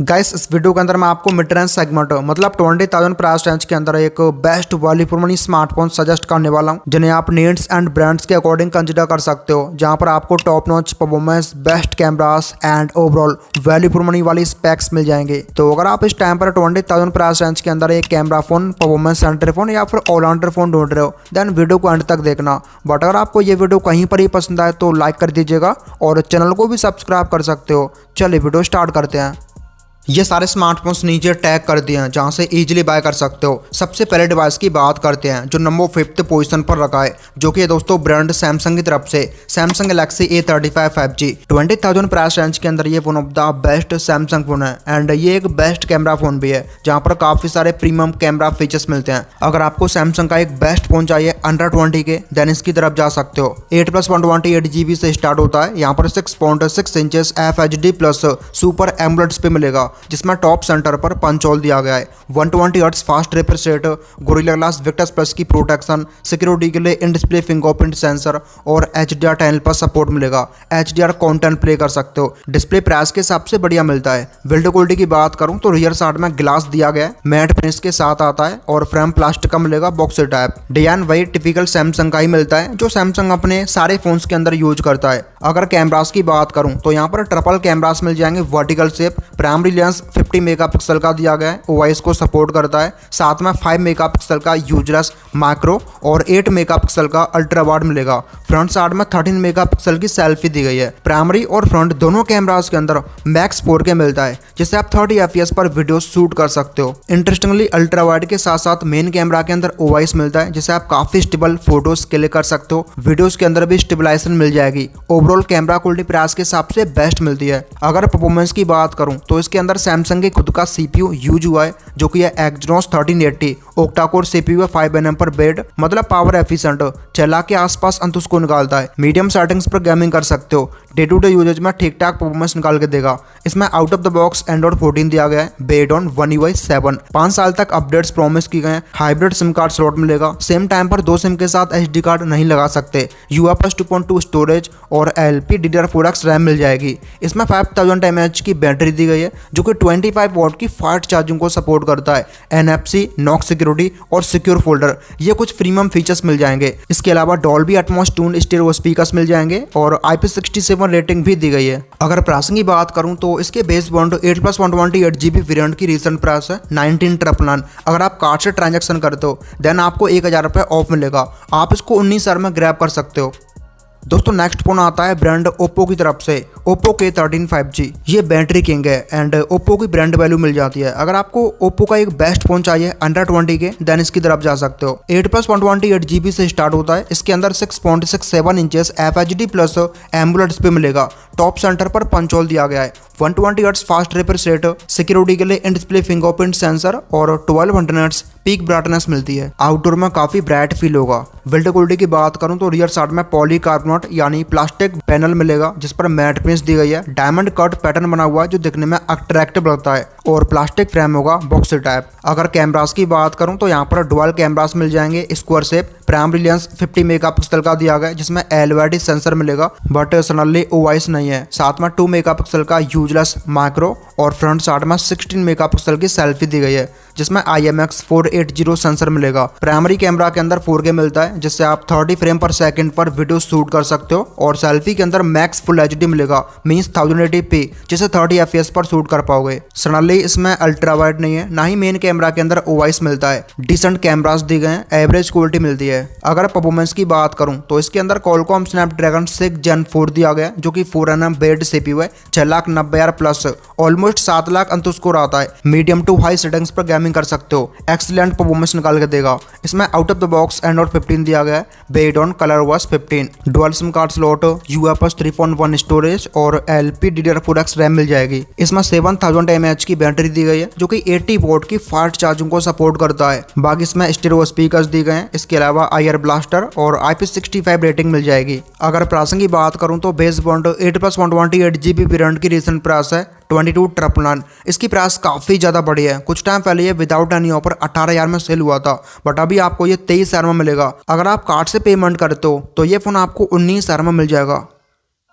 Guys इस video के अंदर मैं आपको मिड रेंज सेगमेंट मतलब 20,000 प्राइस रेंज के अंदर एक best value for money smartphone suggest करने वाला हूं, जिन्हें आप नीड्स एंड ब्रांड्स के अकॉर्डिंग कंसीडर कर सकते हो। जहां पर आपको top notch performance, best cameras and overall value for money वाली स्पेक्स मिल जाएंगे। तो अगर आप इस टाइम पर 20,000 प्राइस रेंज के अंदर एक camera phone, performance centre phone या फिर ऑलराउंडर फोन ढूंढ रहे हो, देन वीडियो को एंड तक देखना। बट अगर आपको ये वीडियो कहीं पर ही पसंद आए तो लाइक कर दीजिएगा और चैनल को भी सब्सक्राइब कर सकते हो। चलिए वीडियो स्टार्ट करते हैं। ये सारे स्मार्टफोन्स नीचे टैग कर दिए हैं जहां से इजीली बाय कर सकते हो। सबसे पहले डिवाइस की बात करते हैं जो नंबर 5th पोजीशन पर रखा है, जो कि दोस्तों ब्रांड सैमसंग की तरफ से Samsung Galaxy A35 5G 20,000 price range के अंदर ये one of the best Samsung phone है एंड ये एक बेस्ट कैमरा फोन भी है, जहां पर काफी सारे प्रीमियम कैमरा फीचर्स मिलते हैं। अगर आपको सैमसंग का एक बेस्ट फोन चाहिए अंडर 20 के, देन इसकी तरफ जा सकते हो। 8+128GB से स्टार्ट होता है। यहाँ पर 6.6 inches FHD plus super AMOLED display मिलेगा, जिसमें टॉप सेंटर पर पंच होल दिया गया है। 120 hertz fast refresh rate, gorilla glass Victus plus की प्रोटेक्शन, सिक्योरिटी के लिए इन डिस्प्ले फिंगरप्रिंट सेंसर और HDR 10 पर सपोर्ट मिलेगा। HDR कंटेंट प्ले कर सकते हो। डिस्प्ले प्राइस के हिसाब से बढ़िया मिलता है। बिल्ड क्वालिटी की बात करूं तो रियर साइड में ग्लास दिया गया है, मैट फिनिश के साथ आता है और फ्रेम प्लास्टिक का मिलेगा बॉक्स टाइप। डिजाइन वही टिपिकल सैमसंग का ही मिलता है जो सैमसंग अपने सारे फोन्स के अंदर यूज करता है। अगर कैमरास की बात करूं तो यहाँ पर ट्रिपल कैमरास मिल जाएंगे vertical shape. Primary lens 50 megapixel का दिया गया है, OIS को सपोर्ट करता है। साथ में 5 मेगापिक्सल का यूजलेस माइक्रो और 8 मेगापिक्सल का अल्ट्रा वाइड मिलेगा। फ्रंट साइड में 13 मेगापिक्सल की सेल्फी दी गई है। प्राइमरी और फ्रंट दोनों कैमरास के अंदर मैक्स 4K मिलता है, जिससे आप 30 FPS पर वीडियो शूट कर सकते हो। इंटरेस्टिंगली अल्ट्रा वाइड के साथ साथ मेन कैमरा के अंदर OIS मिलता है, जिससे आप काफी स्टेबल फोटोज क्लिक कर सकते हो। वीडियोस के अंदर भी स्टेबलाइजेशन मिल जाएगी। ओवरऑल कैमरा क्वालिटी प्राइस के हिसाब से बेस्ट मिलती है। अगर परफॉर्मेंस की बात करूं तो इसके अंदर सैमसंग के खुद का CPU यूज हुआ है, जो कि है Exynos 1380 ओक्टा कोर CPU है 5nm पर बेड, मतलब पावर एफिशिएंट 6 लाख के आसपास अंत उसको निकालता है। मीडियम सेटिंग्स पर गेमिंग कर सकते हो। डे टू डे यूजेज में ठीक ठाक परफॉर्मेंस निकाल के देगा। इसमें out of the box Android 14 दिया गया है बेस्ड ऑन One UI 7। 5 साल तक अपडेट्स प्रॉमिस की गए हैं। हाइब्रिड सिम कार्ड स्लॉट मिलेगा। सेम टाइम पर 2 सिम के साथ SD कार्ड नहीं लगा सकते। UFS 2.2 स्टोरेज और LPDDR4X रैम मिल जाएगी। इसमें 5000 mAh की बैटरी दी गई है, जो कि 25 वॉट की फास्ट चार्जिंग को सपोर्ट करता है। NFC, नॉक सिक्योरिटी और सिक्योर फोल्डर, ये कुछ प्रीमियम फीचर्स मिल जाएंगे। इसके अलावा Dolby Atmos tune stereo speakers मिल जाएंगे और IP67 रेटिंग भी दी गई है। अगर प्राइसिंग की बात करूं तो इसके बेस बॉन्ड 8+128GB वेरिएंट की रीसेंट प्राइस है 19,999। अगर आप कार्ड से ट्रांजैक्शन करते हो देन आपको 1000 रुपये ऑफ मिलेगा। आप इसको 19,000 में ग्रैब कर सकते हो। दोस्तों नेक्स्ट फोन आता है ब्रांड ओप्पो की तरफ से, ओप्पो K13 5G। ये बैटरी किंग है एंड ओप्पो की ब्रांड वैल्यू मिल जाती है। अगर आपको ओप्पो का एक बेस्ट फोन चाहिए अंडर 20 के, देन इसकी तरफ जा सकते हो। 8+128GB से स्टार्ट होता है। इसके अंदर 6.67 inches FHD plus AMOLED display मिलेगा। टॉप सेंटर पर पंच होल दिया गया है। 120 hertz fast refresh rate, security के लिए इन डिस्प्ले फिंगरप्रिंट सेंसर और 1200 हर्ट्ज पीक ब्राइटनेस मिलती है। आउटडोर में काफी ब्राइट फील होगा। बिल्ड क्वालिटी की बात करूं तो रियर साइड में पॉलीकार्बोनेट यानी प्लास्टिक पैनल मिलेगा, जिस पर मैट फिनिश दी गई है। डायमंड कट पैटर्न बना हुआ है जो दिखने में अट्रैक्टिव लगता है और प्लास्टिक फ्रेम होगा बॉक्स टाइप। अगर कैमरास की बात करूं तो यहाँ पर डुअल कैमरास मिल जाएंगे square shape. Primary lens 50 megapixel का दिया गया, जिसमें LVD सेंसर मिलेगा, बट सडनली OIS नहीं है। साथ में 2 मेगापिक्सल का यूजलेस माइक्रो और फ्रंट साइड में 16 मेगापिक्सल की सेल्फी दी गई है, जिसमें IMX480 सेंसर मिलेगा। प्राइमरी कैमरा के अंदर 4K मिलता है, जिससे आप 30 फ्रेम पर सेकंड पर वीडियो शूट कर सकते हो और सेल्फी के अंदर मैक्स फुल HD मिलेगा, मींस 1080p, जिसे 30 FPS पर शूट कर पाओगे। सडनली इसमें अल्ट्रा वाइड नहीं है, ना ही मेन कैमरा के अंदर OIS मिलता है। डिसेंट कैमरास दी गए हैं, एवरेज क्वालिटी मिलती है। अगर परफॉर्मेंस की बात करूं तो इसके अंदर Qualcomm Snapdragon 6 Gen 4 दिया गया, जो कि 4nm बेस्ड CPU है। 6,90,000 प्लस ऑलमोस्ट 7 लाख अंत स्कोर आता है। मीडियम टू हाई सेटिंग्स पर गेमिंग कर सकते हो। एक्सीलेंट परफॉर्मेंस निकाल के देगा। इसमें out of the box Android 15 दिया गया है based on ColorOS 15। Dual SIM card slot, UFS 3.1 storage और LPDDR4X रैम मिल जाएगी। इसमें 7000 mAh की बैटरी दी गई है, जो कि 80 वॉट की फास्ट चार्जिंग को सपोर्ट करता है। बाकी इसमें स्टीरियो स्पीकर्स दी गए हैं। इसके अलावा IR ब्लास्टर और IP65 रेटिंग मिल जाएगी। अगर प्राइसिंग की बात करूं तो बेस बॉन्ड 8+128GB वेरिएंट की रीसेंट प्राइस है 22,999। इसकी प्राइस काफ़ी ज़्यादा बढ़ी है। कुछ टाइम पहले ये विदाउट एनी ऑफर 18,000 में सेल हुआ था, बट अभी आपको ये 23,000 में मिलेगा। अगर आप कार्ड से पेमेंट करते हो तो ये फ़ोन आपको 19,000 में मिल जाएगा।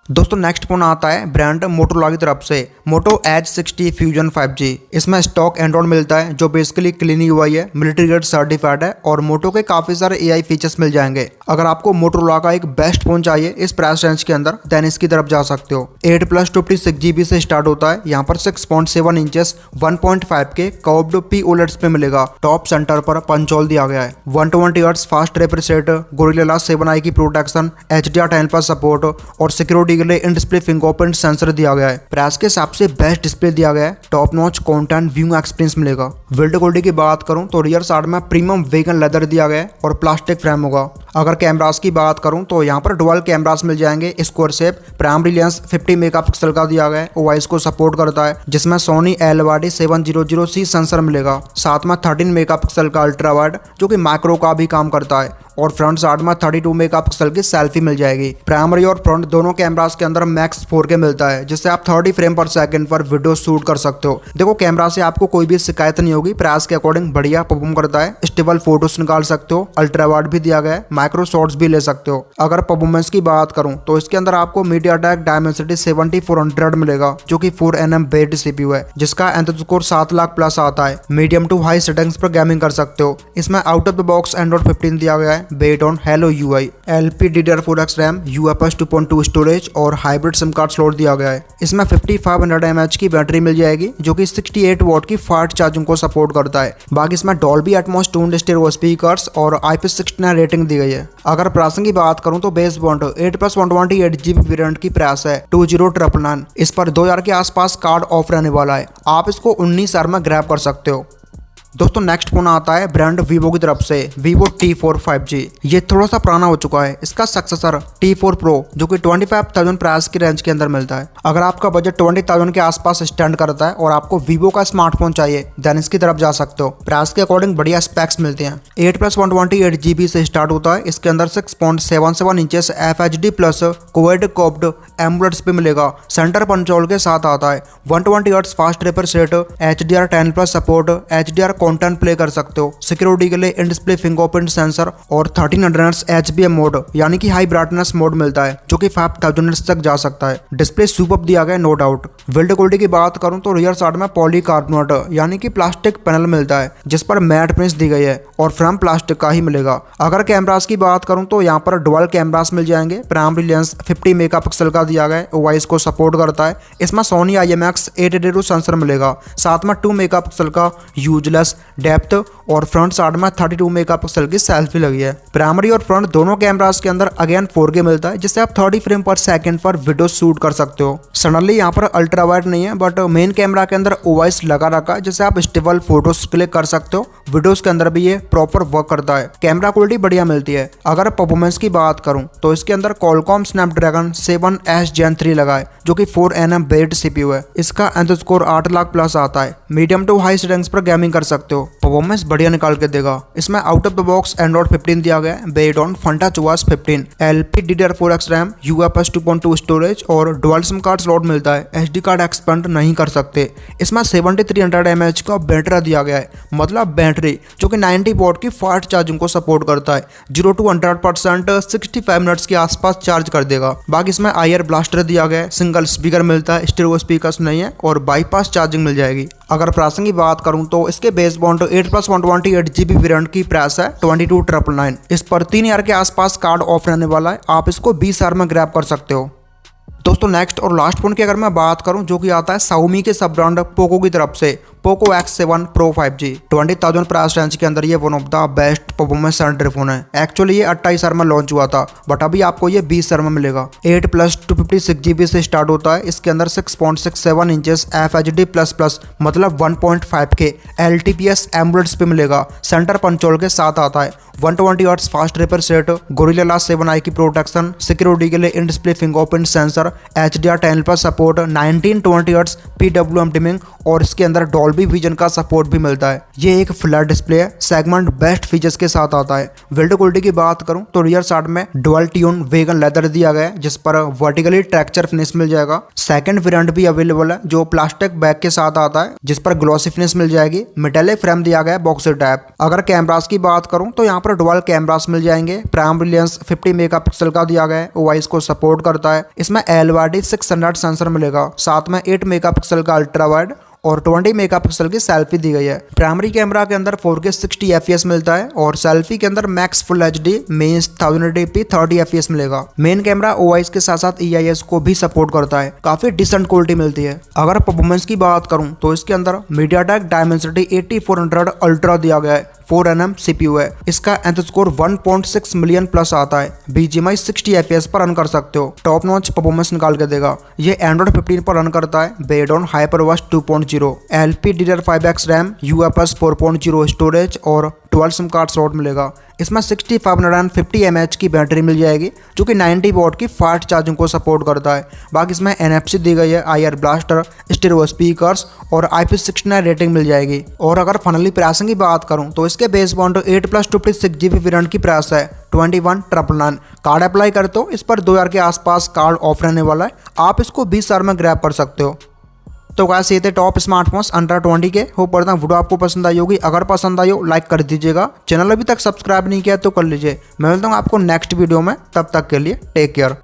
दोस्तों नेक्स्ट फोन आता है ब्रांड मोटोरोला की तरफ से मोटो एज 60 फ्यूजन 5G। इसमें स्टॉक एंड्रॉइड मिलता है जो बेसिकली क्लीन यूआई है, मिलिट्री ग्रेड सर्टिफाइड है और मोटो के काफी सारे एआई फीचर्स मिल जाएंगे। अगर आपको मोटोरोला का एक बेस्ट फोन चाहिए इस प्राइस रेंज के अंदर देन इसकी तरफ जा सकते हो। 8+56GB से स्टार्ट होता है। यहाँ पर 6.7 इंचेस 1.5 के कर्व्ड POLEDs पे मिलेगा। टॉप सेंटर पर पंच होल दिया गया है। 120 hertz fast refresh rate, gorilla glass 7i की प्रोटेक्शन, HDR10+ सपोर्ट और सिक्योरिटी के लिए इन डिस्प्ले फिंगरप्रिंट सेंसर दिया गया है। प्राइस के हिसाब से बेस्ट डिस्प्ले दिया गया है। Top notch content view experience मिलेगा। बिल्ड क्वालिटी की बात करूं तो रियर साइड में प्रीमियम वेगन लेदर दिया गया है और प्लास्टिक फ्रेम होगा। अगर कैमरास की बात करूं तो यहाँ पर डुअल कैमरास मिल जाएंगे square shape. Primary lens 50 megapixel का दिया गया है, वॉइस को सपोर्ट करता है जिसमें सोनी LYD 700C सेंसर मिलेगा। साथ में 13 मेगापिक्सल का अल्ट्रा वाइड जो कि मैक्रो का भी काम करता है और फ्रंट साइड में 32 मेगापिक्सल की सेल्फी मिल जाएगी। प्राइमरी और फ्रंट दोनों कैमरास के अंदर मैक्स 4K मिलता है जिससे आप 30 फ्रेम पर सेकंड पर वीडियो शूट कर सकते हो। देखो कैमरा से आपको कोई भी शिकायत नहीं होगी। प्राइस के अकॉर्डिंग बढ़िया परफॉर्म करता है। स्टेबल फोटोज निकाल सकते हो, अल्ट्रा वाइड भी दिया गया है, माइक्रो शॉट्स भी ले सकते हो। अगर परफॉर्मेंस की बात करूं तो इसके अंदर आपको MediaTek Dimensity 7400 मिलेगा जो कि 4nm बेस्ड CPU है जिसका एंथोस स्कोर 7 लाख प्लस आता है। मीडियम टू हाई सेटिंग्स पर गेमिंग कर सकते हो। इसमें out of the box Android 15 दिया गया है based on Hello UI, LPDDR4X RAM, UFS 2.2 storage और हाइब्रिड सिम कार्ड स्लॉट दिया गया है। इसमें 5500 mAh की बैटरी मिल जाएगी जो कि 68 वॉट की फास्ट चार्जिंग को सपोर्ट करता है। बाकी इसमें Dolby Atmos tuned stereo speakers और IP69 रेटिंग दी गई है। अगर प्राइसिंग की बात करूं तो बेस वेरिएंट 8+128GB वेरिएंट की प्राइस है 20,999। इस पर 2000 के आसपास कार्ड ऑफ रहने वाला है। आप इसको 19,000 में ग्रैब कर सकते हो। दोस्तों नेक्स्ट फोन आता है ब्रांड वीवो की तरफ से Vivo T4 5G। ये थोड़ा सा पुराना हो चुका है। इसका सक्सेसर T4 Pro जो कि 25,000 प्राइस की रेंज के अंदर मिलता है। अगर आपका बजट 20,000 के आसपास स्टैंड करता है और आपको Vivo का स्मार्टफोन चाहिए देन इसकी तरफ जा सकते हो। प्राइस के अकॉर्डिंग बढ़िया स्पेक्स मिलते हैं। 8+128GB से स्टार्ट होता है। इसके अंदर 6.77 inches FHD plus quad curved AMOLED display मिलेगा। सेंटर पंचोल के साथ आता है। 120 hertz fast refresh rate, HDR10+ support, HDR content play कर सकते हो। सिक्योरिटी के लिए इन डिस्प्ले फिंगरप्रिंट सेंसर और 1300 हर्ट्ज HBM मोड यानी कि हाई ब्राइटनेस मोड मिलता है जो कि 5000 हर्ट्ज तक जा सकता है। डिस्प्ले सुपर्ब दिया गया नो डाउट। बिल्ड क्वालिटी की बात करूं तो रियर साइड में पॉलीकार्बोनेट यानी कि प्लास्टिक पैनल मिलता है जिस पर मैट फिनिश दी गई है और फ्रेम प्लास्टिक का ही मिलेगा। अगर कैमरास की बात करूं तो यहाँ पर डुअल कैमरास मिल जाएंगे। प्राइमरी लेंस 50 मेगापिक्सल का दिया गया है, वॉइस को सपोर्ट करता है। इसमें सोनी IMX 882 सेंसर मिलेगा। साथ में 2 मेगापिक्सल का यूजलेस डेप्थ और फ्रंट साइड में 32 मेगापिक्सल की सेल्फी लगी है। प्राइमरी और फ्रंट दोनों कैमरास के अंदर अगेन 4K मिलता है जिससे आप 30 फ्रेम पर सेकंड पर वीडियो शूट कर सकते हो। सडनली यहाँ पर अल्ट्रा वाइड नहीं है बट मेन कैमरा के अंदर OIS लगा रखा है जिससे आप स्टेबल फोटोज क्लिक कर सकते हो। वीडियोस के अंदर भी ये प्रॉपर वर्क करता है। कैमरा क्वालिटी बढ़िया मिलती है। अगर परफॉर्मेंस की बात करूं तो इसके अंदर Qualcomm Snapdragon 7S Gen 3 लगा है जो कि 4nm बेस्ड CPU है। इसका एंथोस स्कोर 8 लाख प्लस आता है। मीडियम टू हाई सेटिंग्स पर गेमिंग कर सकते हो। परफॉर्मेंस बढ़िया निकाल के देगा। इसमें out of the box Android 15 दिया गया है based on FuntaOS 15, LPDDR4X RAM, UFS 2.2 storage और डुअल सिम कार्ड स्लॉट मिलता है। SD कार्ड एक्सपेंड नहीं कर सकते। इसमें 7300 mAh का बैटरी दिया गया है, मतलब बैटरी जो कि 90 वॉट की फास्ट चार्जिंग को सपोर्ट करता है। 0 to 100% 65 मिनट्स के आसपास चार्ज कर देगा। बाकी इसमें IR ब्लास्टर दिया गया है, सिंगल स्पीकर मिलता है, स्टीरियो स्पीकर्स नहीं है और बाईपास चार्जिंग मिल जाएगी। अगर प्राइसिंग की बात करूं तो इसके बेस बॉन्ड 8+128GB वेरिएंट की प्राइस है 22,999। इस पर 3000 के आसपास कार्ड ऑफ रहने वाला है। आप इसको 20,000 में ग्रैब कर सकते हो। दोस्तों नेक्स्ट और लास्ट फोन की अगर मैं बात करूं जो कि आता है Xiaomi के सब ब्रांड पोको की तरफ से Poco X7 Pro 5G। 20,000 price range के अंदर ये one of the best performance centre phone है। एक्चुअली ये 28,000 में लॉन्च हुआ था बट अभी आपको ये 20,000 में मिलेगा। 8+256GB से स्टार्ट होता है। इसके अंदर 6.67 इंचेस FHD++ मतलब 1.5K LTPS एमोलेड डिस्प्ले मिलेगा। सेंटर पंचोल के साथ आता है। 120 hertz fast refresh rate, gorilla glass 7i की प्रोटेक्शन, सिक्योरिटी के लिए in display fingerprint sensor, HDR10+ support, 1920 hertz PWM dimming और इसके अंदर डॉल्बी विजन का सपोर्ट भी मिलता है। ये एक फ्लैट डिस्प्ले है। सेगमेंट बेस्ट फीचर्स के साथ आता है। बिल्ड क्वालिटी की बात करूं तो रियर साइड में डुअल ट्यून वेगन लेदर दिया गया है जिस पर वर्टिकली टेक्सचर फिनिश मिल जाएगा। सेकंड वेरिएंट भी अवेलेबल है जो प्लास्टिक बैग के साथ आता है जिस पर ग्लॉसी फिनिश मिल जाएगी। मेटेलिक फ्रेम दिया गया है बॉक्सर टाइप। अगर कैमरास की बात करूं तो यहाँ पर पर डुअल कैमरास मिल जाएंगे। प्राइमरी लेंस 50 मेगापिक्सल का दिया गया है, ओआईएस को सपोर्ट करता है। इसमें LYD 600 सेंसर मिलेगा, साथ में 8 मेगापिक्सल का अल्ट्रा वाइड और 20 मेगापिक्सल की सेल्फी दी गई है। प्राइमरी कैमरा के अंदर 4K 60 FPS मिलता है और सेल्फी के अंदर मैक्स फुल HD मेंस 1080p 30 FPS मिलेगा। मेन कैमरा OIS के साथ साथ EIS को भी सपोर्ट करता है, काफी डिसेंट क्वालिटी मिलती है। अगर परफॉर्मेंस की बात करूं तो इसके अंदर MediaTek Dimensity 8400 अल्ट्रा दिया गया है, 4nm CPU है। इसका एंथ स्कोर 1.6 मिलियन प्लस आता है। BGMI 60 FPS पर रन कर सकते हो, टॉप नॉच परफॉर्मेंस निकाल के देगा। ये Android 15 पर रन करता है, based on HyperOS 2.0, LPDDR5X RAM, UFS 4.0 storage और 12 सिम कार्ड स्लॉट मिलेगा। इसमें 6550 mAh की बैटरी मिल जाएगी जो कि 90 वॉट की फास्ट चार्जिंग को सपोर्ट करता है। बाकी इसमें NFC दी गई है, IR ब्लास्टर, स्टीरियो स्पीकर्स और IP69 रेटिंग मिल जाएगी। और अगर फाइनली प्राइसिंग की बात करूं तो इसके बेस पॉइंट 8+56GB वेरिएंट की प्राइस है 21,999। कार्ड अप्लाई करते हो इस पर 2000 के आसपास कार्ड ऑफ रहने वाला है, आप इसको 20,000 में ग्रैब कर सकते हो। तो गाइस ये थे टॉप स्मार्टफोन्स अंडर 20 के। होप करता हूं वीडियो आपको पसंद आई होगी। अगर पसंद आई हो लाइक कर दीजिएगा, चैनल अभी तक सब्सक्राइब नहीं किया तो कर लीजिए। मैं मिलता हूं आपको नेक्स्ट वीडियो में, तब तक के लिए टेक केयर।